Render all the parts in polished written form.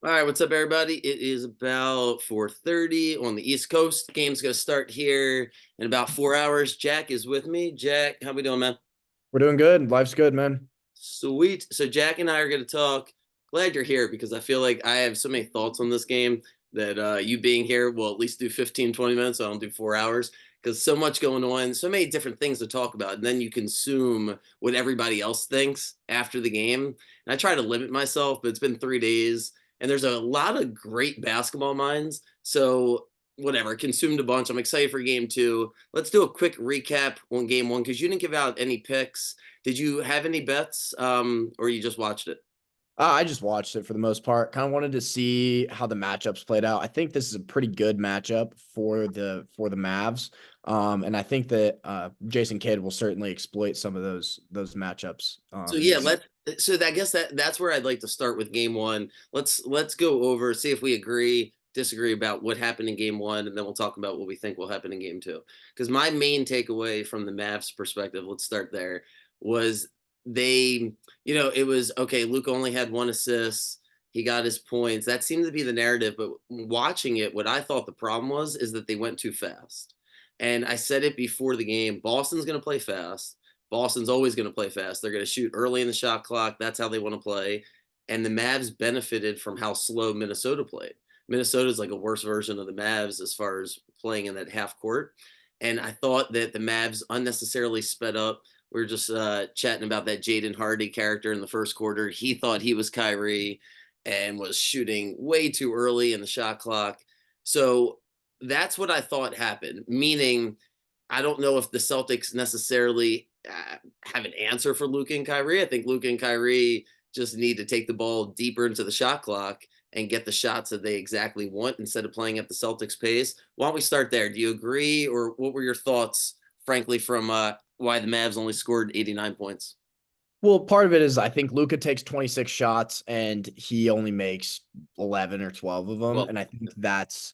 All right, what's up, everybody? It is about 4:30 on the East Coast. Game's gonna start here in about 4 hours. Jack is with me. Jack, how we doing, man? We're doing good. Life's good, man. Sweet. So Jack and I are gonna talk. Glad you're here because I feel like I have so many thoughts on this game that you being here will at least do 15, 20 minutes. So I don't do 4 hours because so much going on, so many different things to talk about. And then you consume what everybody else thinks after the game. And I try to limit myself, but it's been 3 days and there's a lot of great basketball minds. So whatever, consumed a bunch. I'm excited for game two. Let's do a quick recap on game one because you didn't give out any picks. Did you have any bets, or you just watched it? I just watched it for the most part. Kind of wanted to see how the matchups played out. I think this is a pretty good matchup for the Mavs, and I think that Jason Kidd will certainly exploit some of those matchups So in yeah, this. let so I guess that's where I'd like to start with game one. Let's go over, see if we agree, disagree about what happened in game one, and then we'll talk about what we think will happen in game two. Because my main takeaway from the Mavs perspective, let's start there, was it was okay, Luke only had one assist. He got his points. That seemed to be the narrative, but watching it, what I thought the problem was is that they went too fast. And I said it before the game, Boston's going to play fast. Boston's always going to play fast. They're going to shoot early in the shot clock. That's how they want to play. And the Mavs benefited from how slow Minnesota played. Minnesota is like a worse version of the Mavs as far as playing in that half court. And I thought that the Mavs unnecessarily sped up. We were just chatting about that Jaden Hardy character in the first quarter. He thought he was Kyrie and was shooting way too early in the shot clock. So that's what I thought happened, meaning I don't know if the Celtics necessarily have an answer for Luka and Kyrie. I think Luka and Kyrie just need to take the ball deeper into the shot clock and get the shots that they exactly want instead of playing at the Celtics pace. Why don't we start there? Do you agree, or what were your thoughts, frankly, from why the Mavs only scored 89 points? Well, part of it is I think Luca takes 26 shots and he only makes 11 or 12 of them, Well, and I think that's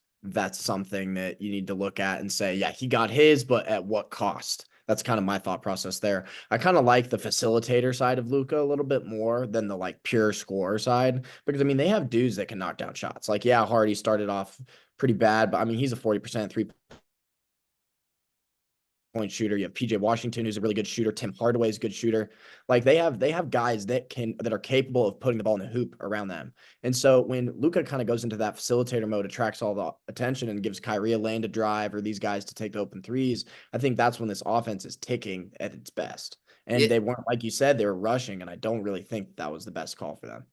something that you need to look at and say, yeah, he got his, but at what cost? That's kind of my thought process there. I kind of like the facilitator side of Luca a little bit more than the like pure scorer side because I mean they have dudes that can knock down shots. Like yeah, Hardy started off pretty bad, but I mean he's a 40% point shooter. You have PJ Washington, who's a really good shooter. Tim Hardaway is a good shooter. Like they have guys that are capable of putting the ball in the hoop around them. And so when Luca kind of goes into that facilitator mode, attracts all the attention and gives Kyrie a lane to drive or these guys to take the open threes, I think that's when this offense is ticking at its best. And yeah, they weren't, like you said, they were rushing, and I don't really think that was the best call for them.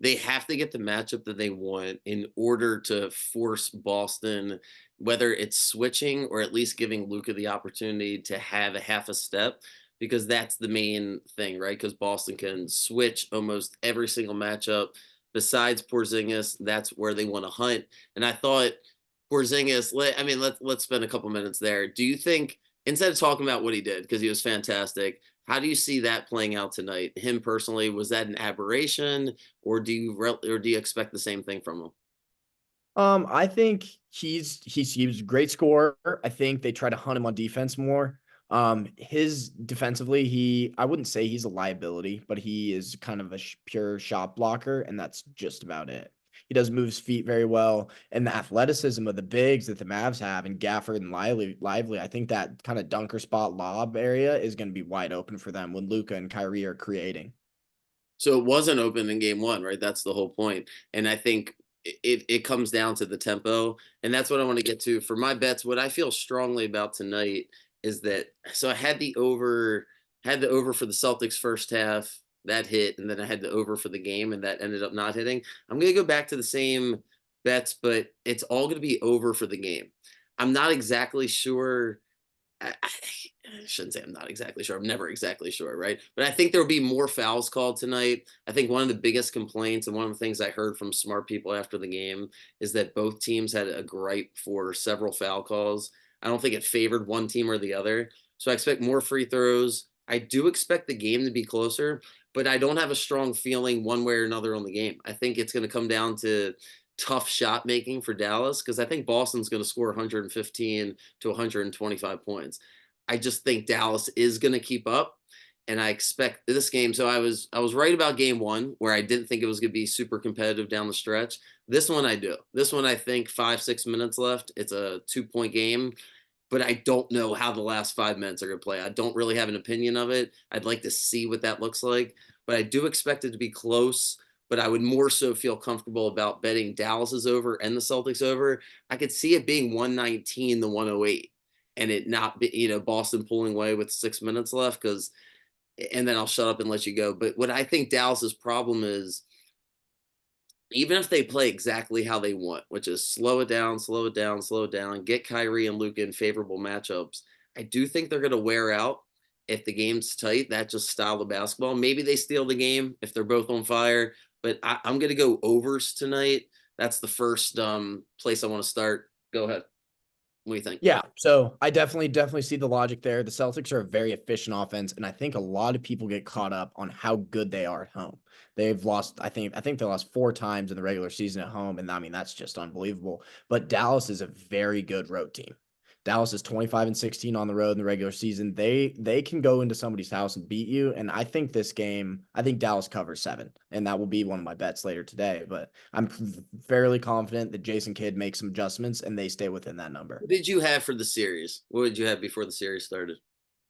they have to get the matchup that they want in order to force Boston, whether it's switching or at least giving Luca the opportunity to have a half a step, because that's the main thing, right? Because Boston can switch almost every single matchup. Besides Porzingis, that's where they want to hunt. And I thought Porzingis. Let's spend a couple minutes there. Do you think instead of talking about what he did because he was fantastic? How do you see that playing out tonight? Him personally, was that an aberration, or do you expect the same thing from him? I think he's a great scorer. I think they try to hunt him on defense more. His defensively, I wouldn't say he's a liability, but he is kind of a pure shot blocker, and that's just about it. He does move his feet very well, and the athleticism of the bigs that the Mavs have, and Gafford and Lively, I think that kind of dunker spot lob area is going to be wide open for them when Luca and Kyrie are creating. So it wasn't open in game one, right? That's the whole point. And I think it comes down to the tempo. And that's what I want to get to. For my bets, what I feel strongly about tonight is that so I had the over for the Celtics first half, that hit, and then I had the over for the game, and that ended up not hitting. I'm gonna go back to the same bets, but it's all gonna be over for the game. I'm not exactly sure I shouldn't say I'm not exactly sure. I'm never exactly sure, right? But I think there will be more fouls called tonight. I think one of the biggest complaints and one of the things I heard from smart people after the game is that both teams had a gripe for several foul calls. I don't think it favored one team or the other. So I expect more free throws. I do expect the game to be closer, but I don't have a strong feeling one way or another on the game. I think it's going to come down to tough shot making for Dallas because I think Boston's going to score 115 to 125 points. I just think Dallas is going to keep up. and I expect this game. So I was right about game one, where I didn't think it was going to be super competitive down the stretch. This one I do. This one I think 5 6 minutes left. It's a 2 point game, but I don't know how the last 5 minutes are going to play. I don't really have an opinion of it. I'd like to see what that looks like, but I do expect it to be close. But I would more so feel comfortable about betting Dallas is over and the Celtics over. I could see it being 119 to 108 and it not be, Boston pulling away with 6 minutes left because, and then I'll shut up and let you go. But what I think Dallas's problem is, even if they play exactly how they want, which is slow it down, slow it down, slow it down, get Kyrie and Luka in favorable matchups, I do think they're going to wear out if the game's tight. That just style of basketball. Maybe they steal the game if they're both on fire, but I'm going to go overs tonight. That's the first place I want to start. Go ahead. What do you think? Yeah, so I definitely see the logic there. The Celtics are a very efficient offense, and I think a lot of people get caught up on how good they are at home. They've lost, I think they lost 4 times in the regular season at home, and I mean that's just unbelievable. But Dallas is a very good road team. Dallas is 25-16 on the road in the regular season. They can go into somebody's house and beat you. And I think this game, I think Dallas covers 7, and that will be one of my bets later today. But I'm fairly confident that Jason Kidd makes some adjustments and they stay within that number. What did you have for the series? What did you have before the series started?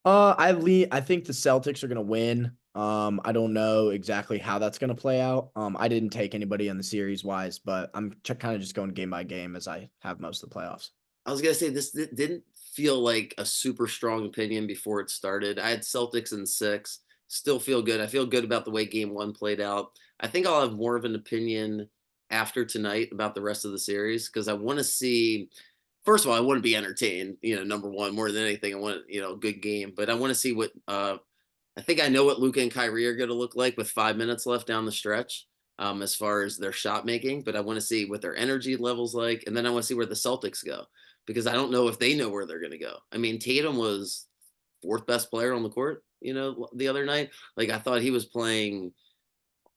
I think the Celtics are gonna win. I don't know exactly how that's gonna play out. I didn't take anybody on the series wise, but I'm kind of just going game by game as I have most of the playoffs. I was gonna say this didn't feel like a super strong opinion before it started. I had Celtics in 6. Still feel good. I feel good about the way game one played out. I think I'll have more of an opinion after tonight about the rest of the series because I want to see. First of all, I want to be entertained. Number one, more than anything, I want a good game. But I want to see what I think I know what Luka and Kyrie are going to look like with 5 minutes left down the stretch, as far as their shot making. But I want to see what their energy levels like, and then I want to see where the Celtics go because I don't know if they know where they're going to go. I mean, Tatum was fourth best player on the court, the other night. Like I thought he was playing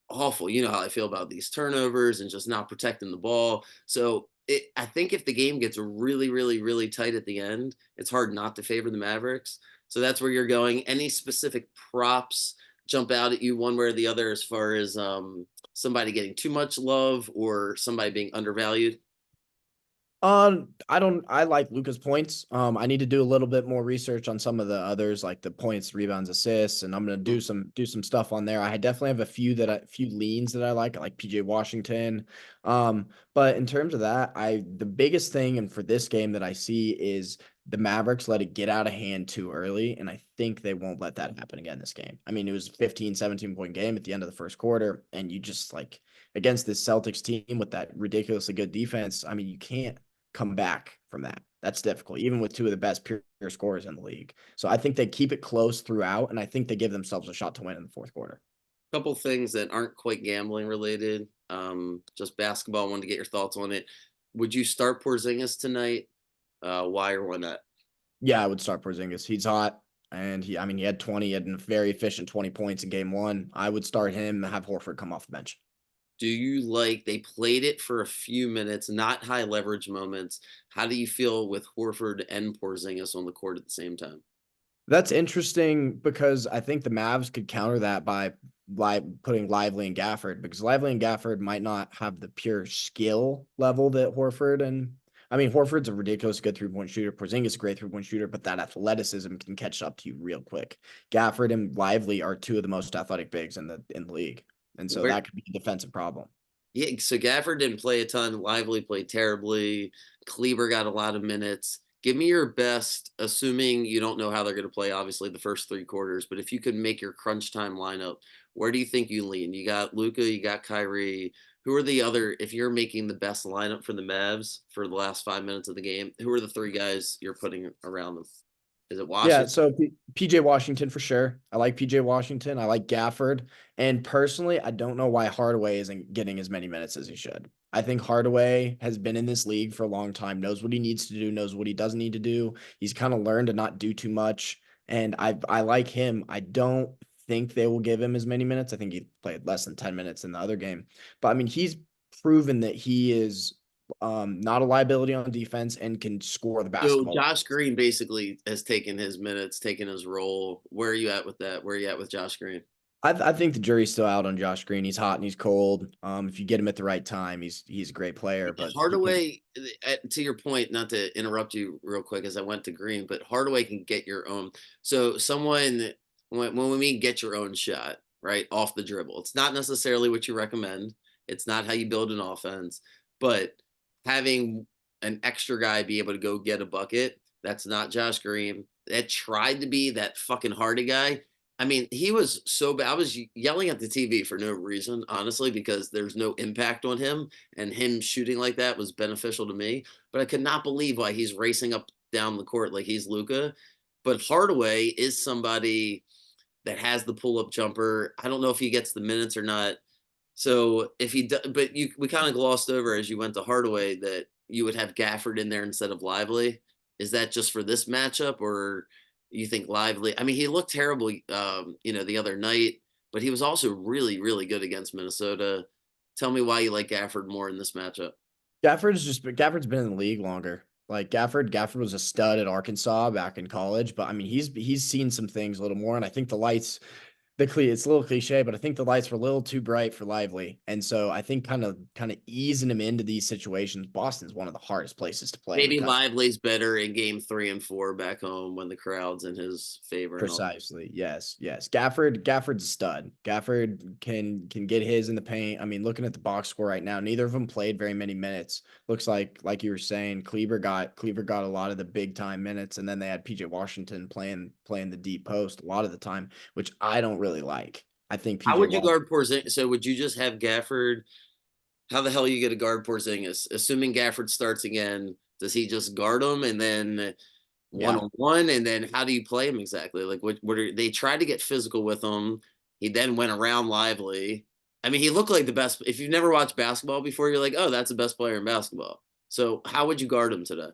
awful. You know how I feel about these turnovers and just not protecting the ball. So I think if the game gets really, really, really tight at the end, it's hard not to favor the Mavericks. So that's where you're going. Any specific props jump out at you one way or the other as far as somebody getting too much love or somebody being undervalued? I don't. I like Luca's points. I need to do a little bit more research on some of the others, like the points, rebounds, assists, and I'm gonna Mm. do some stuff on there. I definitely have a few leans that I like. I like PJ Washington. But in terms of that, the biggest thing and for this game that I see is the Mavericks let it get out of hand too early, and I think they won't let that happen again this game. I mean, it was a 15, 17 point game at the end of the first quarter, and you just like against this Celtics team with that ridiculously good defense. I mean, you can't come back from that. That's difficult, even with 2 of the best pure scorers in the league. So I think they keep it close throughout, and I think they give themselves a shot to win in the fourth quarter. Couple things that aren't quite gambling related, just basketball. I wanted to get your thoughts on it. Would you start Porzingis tonight? Why or why not? Yeah, I would start Porzingis. He's hot, and I mean, he had 20, he had a very efficient 20 points in game one. I would start him, have Horford come off the bench. Do you like they played it for a few minutes, not high leverage moments? How do you feel with Horford and Porzingis on the court at the same time? That's interesting because I think the Mavs could counter that by putting Lively and Gafford because Lively and Gafford might not have the pure skill level that Horford and I mean Horford's a ridiculous good 3 point shooter. Porzingis is a great 3 point shooter, but that athleticism can catch up to you real quick. Gafford and Lively are 2 of the most athletic bigs in the league, and so Where that could be a defensive problem. Yeah, so Gafford didn't play a ton. Lively played terribly. Kleber got a lot of minutes. Give me your best, assuming you don't know how they're going to play, obviously, the first 3 quarters. But if you could make your crunch time lineup, where do you think you lean? You got Luca, you got Kyrie. Who are the other, if you're making the best lineup for the Mavs for the last 5 minutes of the game, who are the 3 guys you're putting around them? Is it Yeah, Washington? so PJ Washington for sure. I like PJ Washington. I like Gafford. And personally, I don't know why Hardaway isn't getting as many minutes as he should. I think Hardaway has been in this league for a long time, knows what he needs to do, knows what he doesn't need to do. He's kind of learned to not do too much. And I like him. I don't think they will give him as many minutes. I think he played less than 10 minutes in the other game. But I mean, he's proven that he is not a liability on defense, and can score the So basketball. Josh Green basically has taken his minutes, taken his role. Where are you at with that? Where are you at with Josh Green? I think the jury's still out on Josh Green. He's hot and he's cold. If you get him at the right time, he's a great player. But he can Hardaway, to your point, not to interrupt you real quick as I went to Green, but Hardaway can get your own. So someone, when we mean get your own shot, right, off the dribble, it's not necessarily what you recommend. It's not how you build an offense, but having an extra guy be able to go get a bucket, that's not Josh Green. That tried to be that fucking Hardy guy. I mean, he was so bad. I was yelling at the TV for no reason, honestly, because there's no impact on him, and him shooting like that was beneficial to me. But I could not believe why he's racing up down the court like he's Luca. But Hardaway is somebody that has the pull up jumper. I don't know if he gets the minutes or not. So if he, but we kind of glossed over as you went to Hardaway that you would have Gafford in there instead of Lively. Is that just for this matchup, or you think Lively? I mean, he looked terrible, the other night, but he was also really, really good against Minnesota. Tell me why you like Gafford more in this matchup. Gafford's been in the league longer. Like Gafford was a stud at Arkansas back in college, but I mean he's seen some things a little more, and I think the lights it's a little cliche, but I think the lights were a little too bright for Lively. And so I think kind of easing him into these situations. Boston's one of the hardest places to play in the Maybe country. Lively's better in game 3 and 4 back home when the crowd's in his favor and all. Precisely. Yes. Yes. Gafford's a stud. Gafford can get his in the paint. I mean, looking at the box score right now, neither of them played very many minutes. Looks like you were saying, Kleber got a lot of the big time minutes, and then they had PJ Washington playing the deep post a lot of the time, which I don't really like. I think How PJ would you Washington. guard Porzingis? So would you just have Gafford? How the hell are you going to guard Porzingis? Assuming Gafford starts again, does he just guard him and then one Yeah. on one? And then how do you play him exactly? Like what are they tried to get physical with him? He then went around Lively. I mean, he looked like the best. If you've never watched basketball before, you're like, oh, that's the best player in basketball. So how would you guard him today?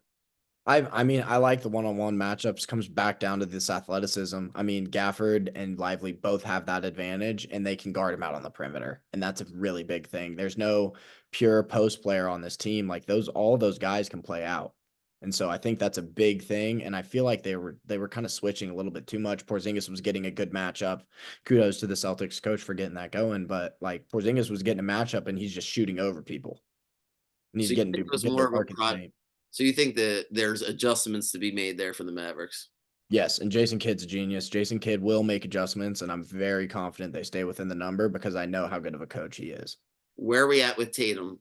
I mean, I like the one-on-one matchups. Comes back down to this athleticism. I mean, Gafford and Lively both have that advantage, and they can guard him out on the perimeter, and that's a really big thing. There's no pure post player on this team. Like all those guys can play out, and so I think that's a big thing. And I feel like they were kind of switching a little bit too much. Porzingis was getting a good matchup. Kudos to the Celtics coach for getting that going, but like Porzingis was getting a matchup, and he's just shooting over people, and he's So you getting think to it was getting more to of a arc in the pro? paint. So you think that there's adjustments to be made there for the Mavericks? Yes, and Jason Kidd's a genius. Jason Kidd will make adjustments, and I'm very confident they stay within the number because I know how good of a coach he is. Where are we at with Tatum?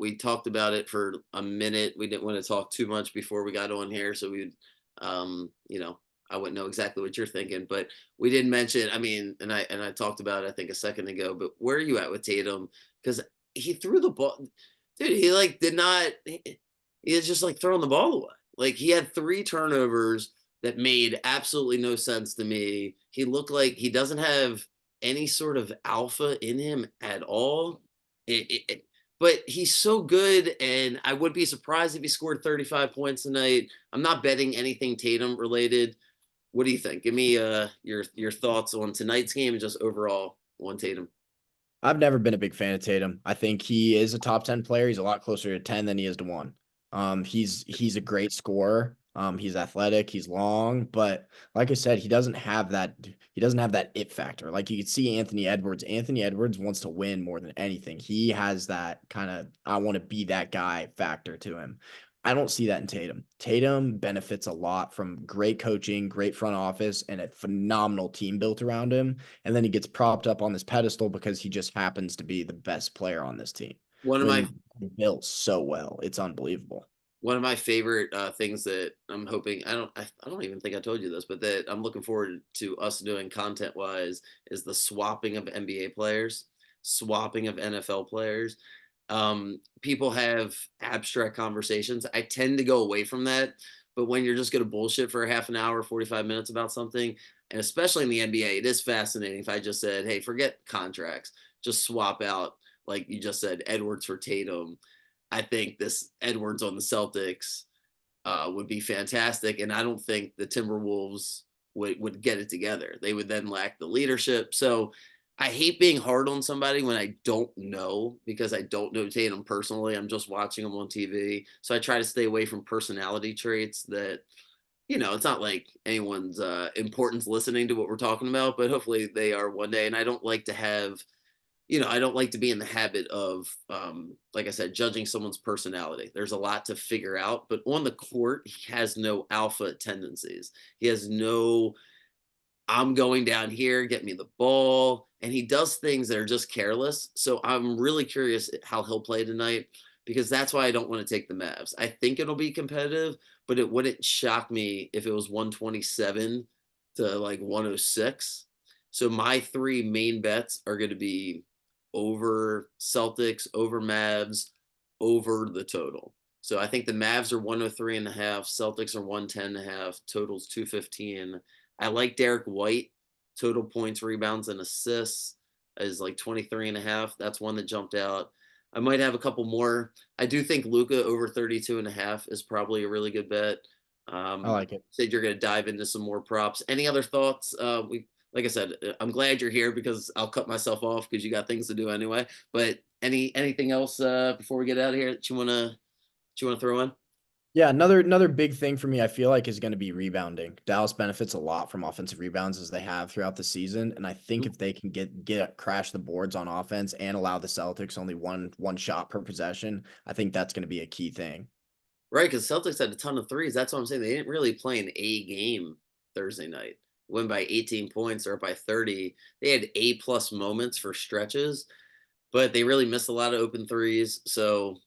We talked about it for a minute. We didn't want to talk too much before we got on here, so I wouldn't know exactly what you're thinking, but we didn't mention. I mean, and I talked about it, I think a second ago. But where are you at with Tatum? Because he threw the ball, dude. He like did not. He was just like throwing the ball away. Like he had 3 turnovers that made absolutely no sense to me. He looked like he doesn't have any sort of alpha in him at all. But he's so good, and I would be surprised if he scored 35 points tonight. I'm not betting anything Tatum related. What do you think? Give me your thoughts on tonight's game and just overall on Tatum. I've never been a big fan of Tatum. I think he is a top 10 player. He's a lot closer to 10 than he is to 1. He's a great scorer. He's athletic, he's long, but like I said, he doesn't have that it factor. Like you could see Anthony Edwards. Anthony Edwards wants to win more than anything. He has that kind of I want to be that guy factor to him. I don't see that in Tatum. Tatum benefits a lot from great coaching, great front office, and a phenomenal team built around him, and then he gets propped up on this pedestal because he just happens to be the best player on this team. One of my When built so well, it's unbelievable. one of my favorite things that I'm hoping I don't even think I told you this, but that I'm looking forward to us doing content wise is the swapping of NBA players, swapping of NFL players. People have abstract conversations. I tend to go away from that, but when you're just going to bullshit for a half an hour, 45 minutes about something, and especially in the NBA, it is fascinating. If I just said, "Hey, forget contracts, just swap out," like you just said, Edwards for Tatum. I think this Edwards on the Celtics would be fantastic, and I don't think the Timberwolves would get it together. They would then lack the leadership. So I hate being hard on somebody when I don't know because I don't know Tatum personally. I'm just watching him on TV. So I try to stay away from personality traits that, it's not like anyone's importance listening to what we're talking about, but hopefully they are one day. And I don't like to have, I don't like to be in the habit of, like I said, judging someone's personality. There's a lot to figure out, but on the court, he has no alpha tendencies. He has no I'm going down here, get me the ball. And he does things that are just careless. So I'm really curious how he'll play tonight because that's why I don't want to take the Mavs. I think it'll be competitive, but it wouldn't shock me if it was 127 to like 106. So my three main bets are going to be over Celtics, over Mavs, over the total. So I think the Mavs are 103 and a half, Celtics are 110 and a half, totals 215. I like Derek White. Total points, rebounds, and assists is like 23 and a half. That's one that jumped out. I might have a couple more. I do think Luca over 32 and a half is probably a really good bet. I like it. Said you're going to dive into some more props. Any other thoughts? Like I said, I'm glad you're here because I'll cut myself off because you got things to do anyway. But anything else before we get out of here that you wanna throw in? Yeah, another big thing for me, I feel like, is going to be rebounding. Dallas benefits a lot from offensive rebounds as they have throughout the season, and I think if they can get crash the boards on offense and allow the Celtics only one shot per possession, I think that's going to be a key thing. Right, because Celtics had a ton of threes. That's what I'm saying. They didn't really play an A game Thursday night. Win by 18 points or by 30. They had A plus moments for stretches, but they really missed a lot of open threes. So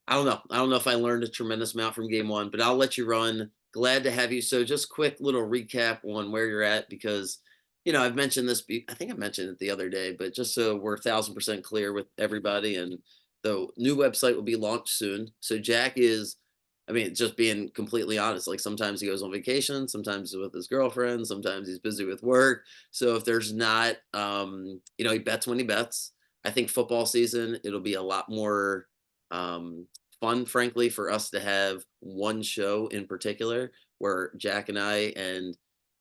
I don't know. I don't know if I learned a tremendous amount from game one, but I'll let you run. Glad to have you. So just quick little recap on where you're at because I've mentioned this. I think I mentioned it the other day, but just so we're 1,000% clear with everybody, and the new website will be launched soon. So Jack is, I mean, just being completely honest. Like sometimes he goes on vacation, sometimes he's with his girlfriend, sometimes he's busy with work. So if there's not, he bets when he bets. I think football season it'll be a lot more. Um, Fun, frankly, for us to have one show in particular where Jack and I, and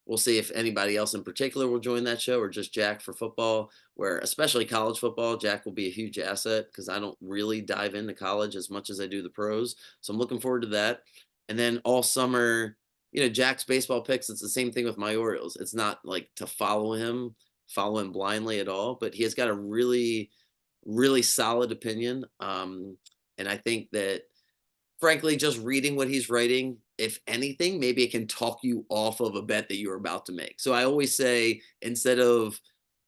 we'll see if anybody else in particular will join that show or just Jack for football, where especially college football, Jack will be a huge asset because I don't really dive into college as much as I do the pros. So I'm looking forward to that. And then all summer, Jack's baseball picks, it's the same thing with my Orioles. It's not like to follow him blindly at all, but he has got a really, really solid opinion. And I think that, frankly, just reading what he's writing, if anything, maybe it can talk you off of a bet that you're about to make. So I always say instead of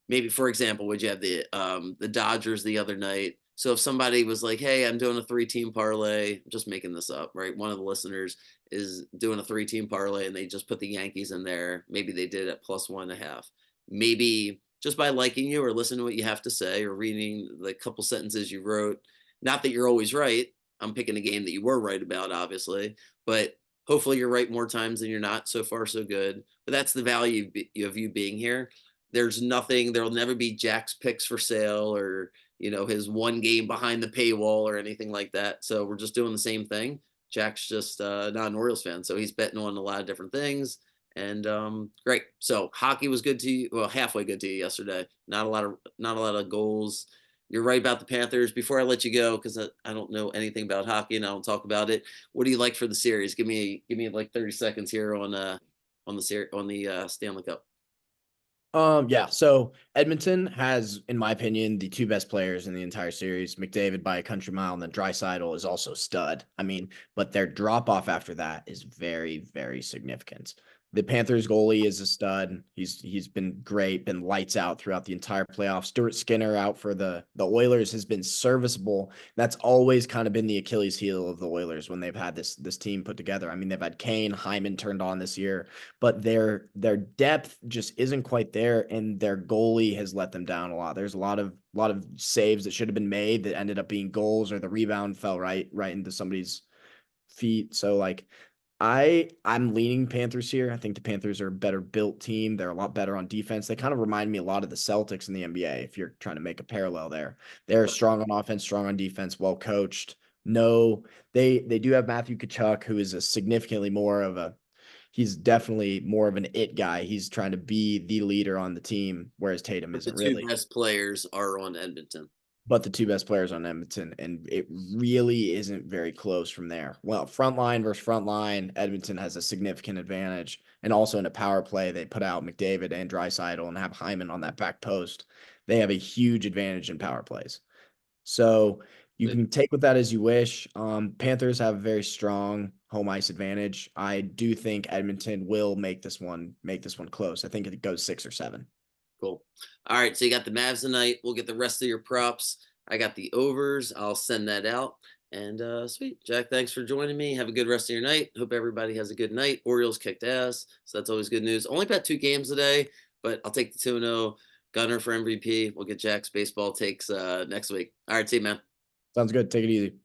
maybe, for example, would you have the Dodgers the other night? So if somebody was like, "Hey, I'm doing a three-team parlay," I'm just making this up, right? One of the listeners is doing a three-team parlay, and they just put the Yankees in there. Maybe they did at plus 1.5. Maybe just by liking you or listening to what you have to say or reading the couple sentences you wrote. Not that you're always right. I'm picking a game that you were right about, obviously, but hopefully you're right more times than you're not. So far, so good. But that's the value of you being here. There's nothing, there'll never be Jack's picks for sale or, his one game behind the paywall or anything like that. So we're just doing the same thing. Jack's just not an Orioles fan. So he's betting on a lot of different things. And great. So hockey was good to you. Well, halfway good to you yesterday. Not a lot of goals. You're right about the Panthers. Before I let you go, because I don't know anything about hockey and I don't talk about it. What do you like for the series? Give me like 30 seconds here on the Stanley Cup. Yeah. So Edmonton has, in my opinion, the two best players in the entire series. McDavid by a country mile, and then Draisaitl is also stud. I mean, but their drop off after that is very, very significant. The Panthers goalie is a stud. He's been great, been lights out throughout the entire playoffs. Stuart Skinner out for the Oilers has been serviceable. That's always kind of been the Achilles heel of the Oilers when they've had this team put together. I mean, they've had Kane, Hyman turned on this year, but their depth just isn't quite there, and their goalie has let them down a lot. There's a lot of saves that should have been made that ended up being goals, or the rebound fell right into somebody's feet. So like I'm leaning Panthers here. I think the Panthers are a better built team. They're a lot better on defense. They kind of remind me a lot of the Celtics in the NBA, if you're trying to make a parallel there. They're strong on offense, strong on defense, well coached. No, they do have Matthew Kachuk, who is a significantly more of a he's definitely more of an it guy. He's trying to be the leader on the team, whereas Tatum But the isn't two really. best players are on Edmonton. But the two best players on Edmonton, and it really isn't very close from there. Well, front line versus front line, Edmonton has a significant advantage, and also in a power play, they put out McDavid and Draisaitl and have Hyman on that back post. They have a huge advantage in power plays. So you But can take with that as you wish. Panthers have a very strong home ice advantage. I do think Edmonton will make this one close. I think it goes 6 or 7. cool. All right, so you got the Mavs tonight. We'll get the rest of your props. I got the overs. I'll send that out. And sweet, Jack. Thanks for joining me. Have a good rest of your night. Hope everybody has a good night. Orioles kicked ass, so that's always good news. Only bet 2 games today, but I'll take the 2-0. Gunner for MVP. We'll get Jack's baseball takes next week. All right, see you, man. Sounds good. Take it easy.